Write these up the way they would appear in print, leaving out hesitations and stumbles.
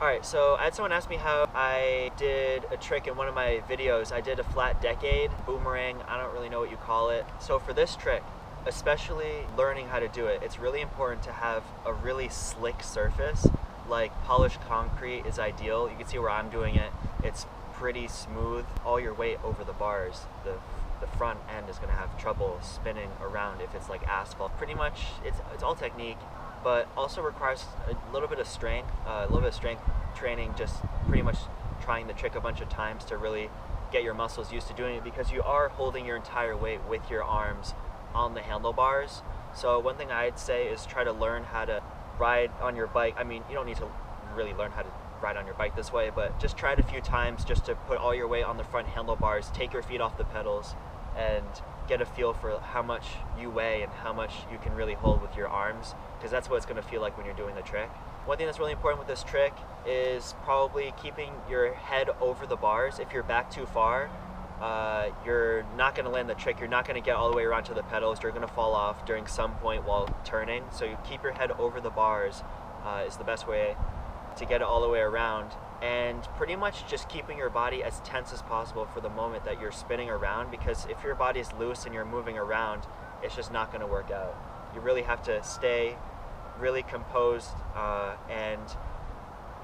Alright, so I had someone ask me how I did a trick in one of my videos. I did a flat decade, boomerang, I don't really know what you call it. So for this trick, especially learning how to do it, it's really important to have a really slick surface. Like polished concrete is ideal. You can see where I'm doing it. It's pretty smooth. All your weight over the bars. The front end is going to have trouble spinning around if it's like asphalt. Pretty much, it's all technique, but also requires a little bit of strength, training, just pretty much trying the trick a bunch of times to really get your muscles used to doing it, because you are holding your entire weight with your arms on the handlebars. So one thing I'd say is try to learn how to ride on your bike. I mean, you don't need to really learn how to ride on your bike this way, but just try it a few times just to put all your weight on the front handlebars, take your feet off the pedals, and get a feel for how much you weigh and how much you can really hold with your arms, because that's what it's going to feel like when you're doing the trick. One thing that's really important with this trick is probably keeping your head over the bars. If you're back too far, you're not going to land the trick. You're not going to get all the way around to the pedals. You're going to fall off during some point while turning. So you keep your head over the bars is the best way to get it all the way around, and pretty much just keeping your body as tense as possible for the moment that you're spinning around, because if your body is loose and you're moving around, it's just not going to work out. You really have to stay really composed, and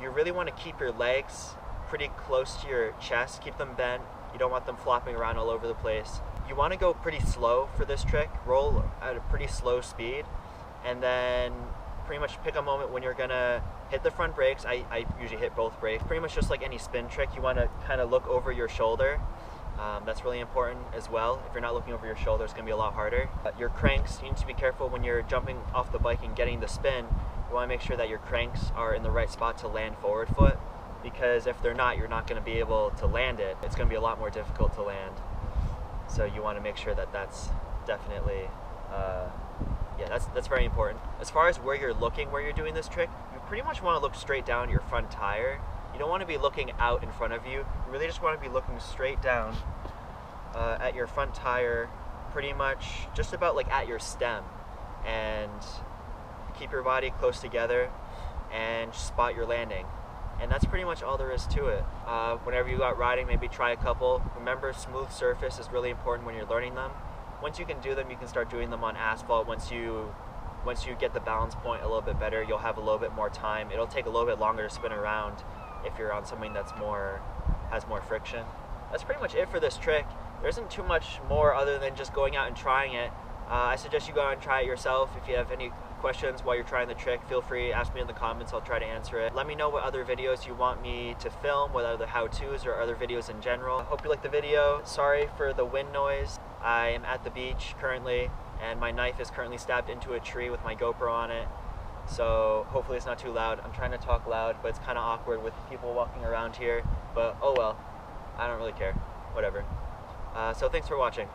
you really want to keep your legs pretty close to your chest, keep them bent. You don't want them flopping around all over the place. You want to go pretty slow for this trick, roll at a pretty slow speed, and then pretty much pick a moment when you're gonna hit the front brakes. I usually hit both brakes. Pretty much just like any spin trick, you want to kind of look over your shoulder. That's really important as well. If you're not looking over your shoulder, it's gonna be a lot harder. Your cranks, you need to be careful when you're jumping off the bike and getting the spin. You want to make sure that your cranks are in the right spot to land forward foot, because if they're not, you're not going to be able to land it. It's going to be a lot more difficult to land. So you want to make sure that that's definitely that's very important. As far as where you're looking where you're doing this trick, you pretty much want to look straight down your front tire. You don't want to be looking out in front of you. You really just want to be looking straight down at your front tire, pretty much just about like at your stem, and keep your body close together and spot your landing. And that's pretty much all there is to it. Whenever you go out riding, maybe try a couple. Remember, smooth surface is really important when you're learning them. Once you can do them, you can start doing them on asphalt. Once you get the balance point a little bit better, you'll have a little bit more time. It'll take a little bit longer to spin around if you're on something that's has more friction. That's pretty much it for this trick. There isn't too much more other than just going out and trying it. I suggest you go out and try it yourself. If you have any questions while you're trying the trick, feel free, ask me in the comments, I'll try to answer it. Let me know what other videos you want me to film, what other how-tos or other videos in general. I hope you liked the video. Sorry for the wind noise. I am at the beach currently, and my knife is currently stabbed into a tree with my GoPro on it. So hopefully it's not too loud. I'm trying to talk loud, but it's kind of awkward with people walking around here. But oh well, I don't really care. Whatever. So thanks for watching.